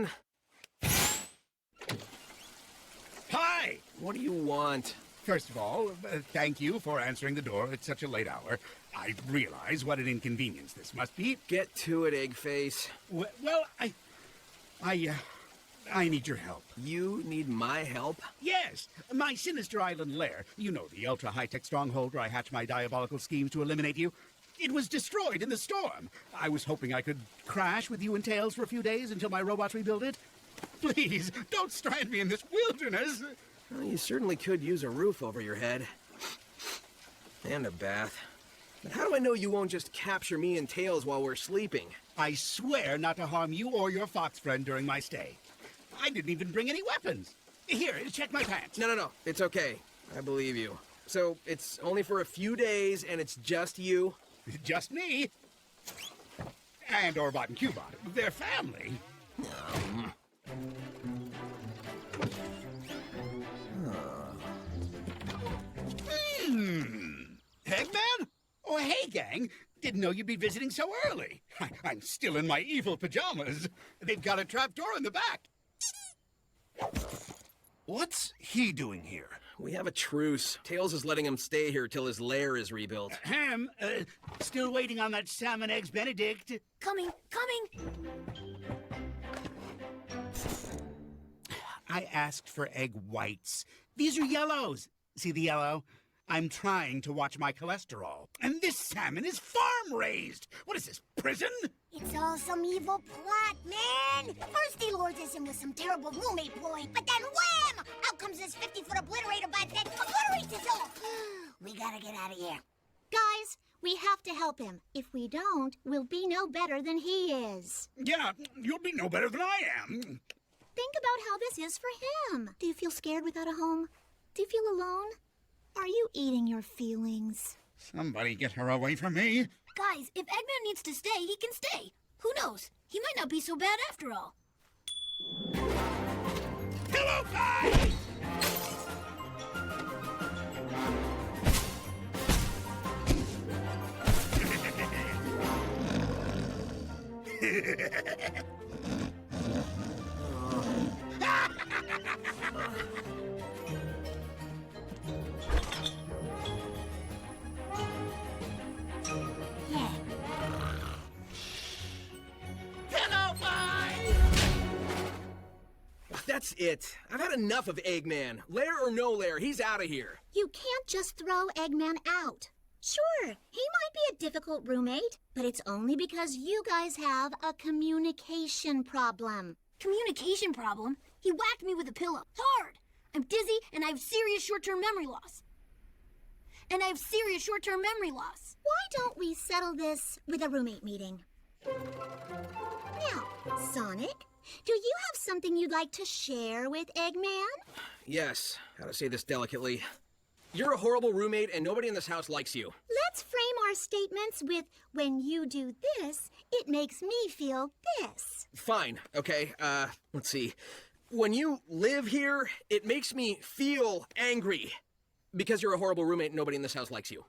man. Hi! What do you want? First of all, thank you for answering the door at such a late hour. I realize what an inconvenience this must be. Get to it, Eggface. Well, I need your help. You need my help? Yes, my Sinister Island lair. You know, the ultra-high-tech stronghold where I hatch my diabolical schemes to eliminate you. It was destroyed in the storm. I was hoping I could crash with you and Tails for a few days until my robots rebuild it. Please, don't strand me in this wilderness. Well, you certainly could use a roof over your head. And a bath. But how do I know you won't just capture me and Tails while we're sleeping? I swear not to harm you or your fox friend during my stay. I didn't even bring any weapons. Here, check my pants. No. It's okay. I believe you. So, it's only for a few days, and it's just you? Just me. And Orbot and Cubot. They're family. Eggman? Oh, hey, gang. Didn't know you'd be visiting so early. I'm still in my evil pajamas. They've got a trapdoor in the back. What's he doing here? We have a truce. Tails is letting him stay here till his lair is rebuilt. Still waiting on that salmon eggs Benedict. Coming! I asked for egg whites. These are yellows. See the yellow? I'm trying to watch my cholesterol. And this salmon is farm-raised. What is this, prison? It's all some evil plot, man! First he lures us in with some terrible roommate ploy, but then wham! Out comes this 50-foot obliterator bot that obliterates us all! We gotta get out of here. Guys, we have to help him. If we don't, we'll be no better than he is. Yeah, you'll be no better than I am. Think about how this is for him. Do you feel scared without a home? Do you feel alone? Are you eating your feelings? Somebody get her away from me. Guys, if Eggman needs to stay, he can stay. Who knows? He might not be so bad after all. Hello, guys! That's it. I've had enough of Eggman. Lair or no lair, he's out of here. You can't just throw Eggman out. Sure, he might be a difficult roommate, but it's only because you guys have a communication problem. Communication problem? He whacked me with a pillow. Hard! I'm dizzy and I have serious short-term memory loss. Why don't we settle this with a roommate meeting? Now, Sonic, do you have something you'd like to share with Eggman? Yes, how to say this delicately. You're a horrible roommate and nobody in this house likes you. Let's frame our statements with, when you do this, it makes me feel this. Fine, okay, let's see. When you live here, it makes me feel angry. Because you're a horrible roommate and nobody in this house likes you.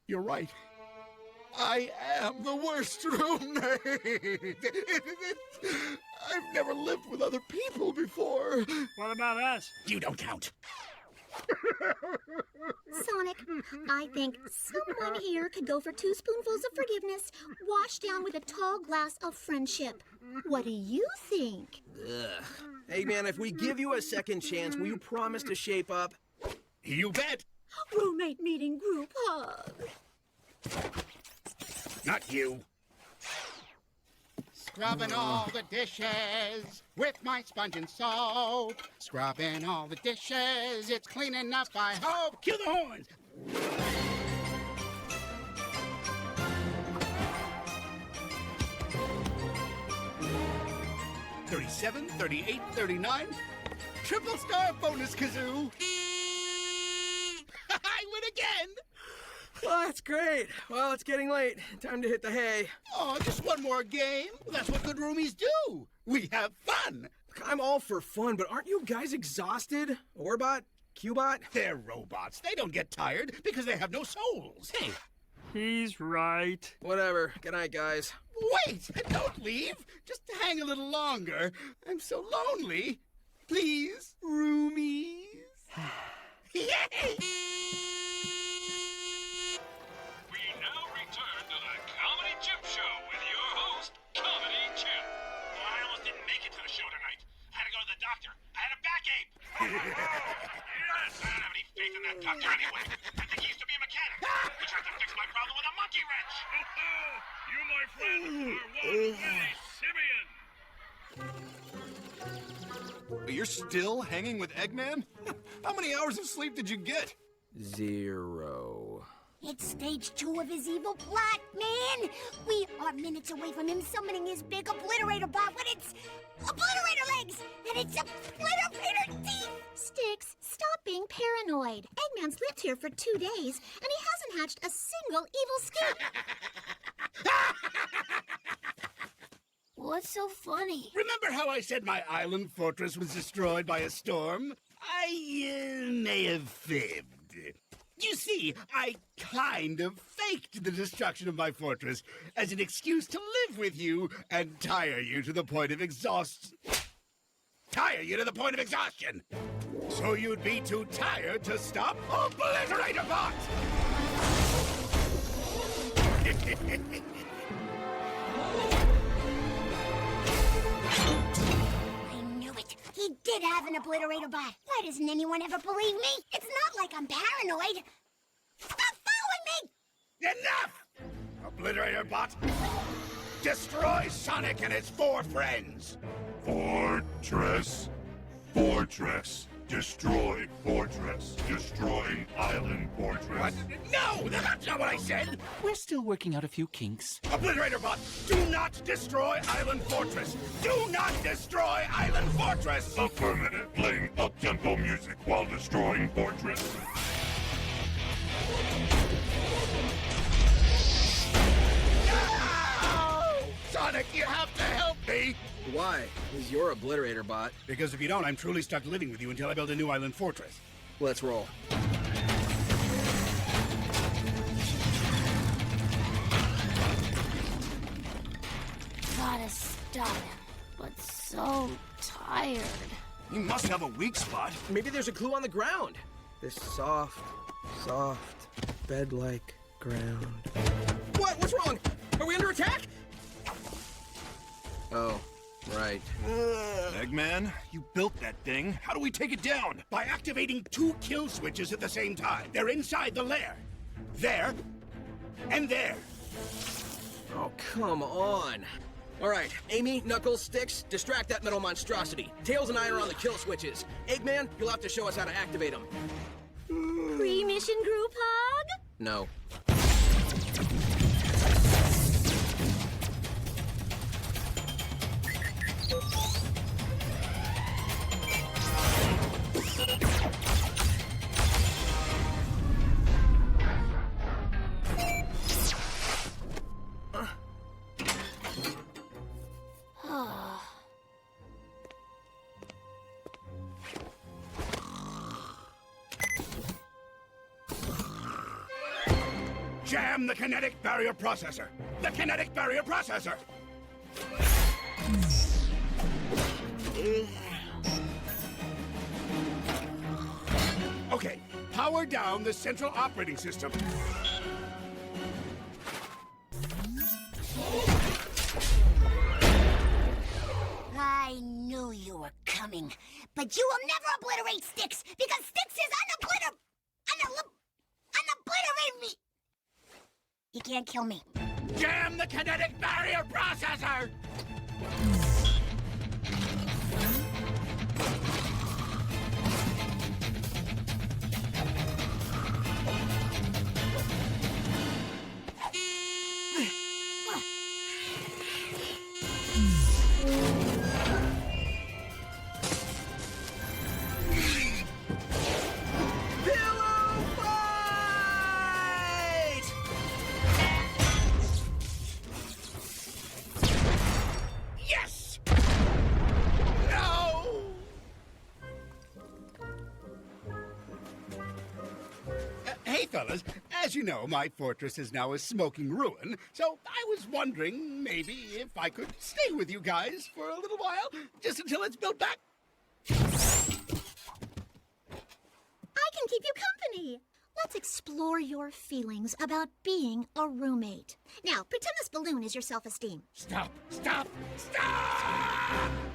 You're right. I am the worst roommate. I've never lived with other people before. What about us? You don't count. Sonic, I think someone here could go for 2 spoonfuls of forgiveness, washed down with a tall glass of friendship. What do you think? Ugh. Hey, man, if we give you a second chance, will you promise to shape up? You bet. Roommate meeting group hug. Not you. Scrubbing all the dishes with my sponge and soap. Scrubbing all the dishes, it's clean enough, I hope. Cue the horns. 37, 38, 39. Triple star bonus kazoo. I win again. Oh, that's great. Well, it's getting late. Time to hit the hay. Oh, just one more game. That's what good roomies do. We have fun. Look, I'm all for fun, but aren't you guys exhausted? Orbot? Cubot? They're robots. They don't get tired because they have no souls. Hey, He's right. Whatever. Good night, guys. Wait! Don't leave! Just hang a little longer. I'm so lonely. Please, roomies. Yay! We now return to the Comedy Chip Show with your host, Comedy Chip. I almost didn't make it to the show tonight. I had to go to the doctor. I had a backache. Yes, I don't have any faith in that doctor anyway. I think he used to be a mechanic. He tried to fix my problem with a monkey wrench. You, my friend, are one Willie Simeon. You're still hanging with Eggman? How many hours of sleep did you get? 0. It's stage 2 of his evil plot, man! We are minutes away from him summoning his big obliterator bot when it's obliterator legs! And it's obliterator teeth! Sticks, stop being paranoid. Eggman's lived here for 2 days, and he hasn't hatched a single evil scheme. What's so funny? Remember how I said my island fortress was destroyed by a storm? I may have fibbed. You see, I kind of faked the destruction of my fortress as an excuse to live with you and tire you to the point of exhaustion. So you'd be too tired to stop Obliterator Bot! I knew it. He did have an obliterator bot. Why doesn't anyone ever believe me? It's not like I'm paranoid. Stop following me! Enough! Obliterator Bot, destroy Sonic and his 4 friends! Fortress. Fortress. Destroy fortress. Destroy island fortress. What? No, that's not what I said! We're still working out a few kinks. Obliterator Bot, do not destroy Island Fortress! Do not destroy Island Fortress! Affirmative. Playing up-tempo music while destroying fortress. No! Sonic, you have to help me! Why? He's your obliterator bot. Because if you don't, I'm truly stuck living with you until I build a new Island Fortress. Let's roll. Gotta stop him, but so tired. You must have a weak spot. Maybe there's a clue on the ground. This soft, bed-like ground. What? What's wrong? Are we under attack? Oh, right. Eggman, you built that thing. How do we take it down? By activating 2 kill switches at the same time. They're inside the lair. There, and there. Oh, come on. All right, Amy, Knuckles, Sticks, distract that metal monstrosity. Tails and I are on the kill switches. Eggman, you'll have to show us how to activate them. Pre-mission group hug? No. Jam the kinetic barrier processor. The kinetic barrier processor. Okay, power down the central operating system. I knew you were coming, but you will never obliterate Sticks because Sticks is unobliterate me. He can't kill me. Jam the kinetic barrier processor! Yes! fellas. As you know, my fortress is now a smoking ruin, so I was wondering maybe if I could stay with you guys for a little while, just until it's built back. I can keep you company. Let's explore your feelings about being a roommate. Now, pretend this balloon is your self-esteem. Stop! Stop! Stop!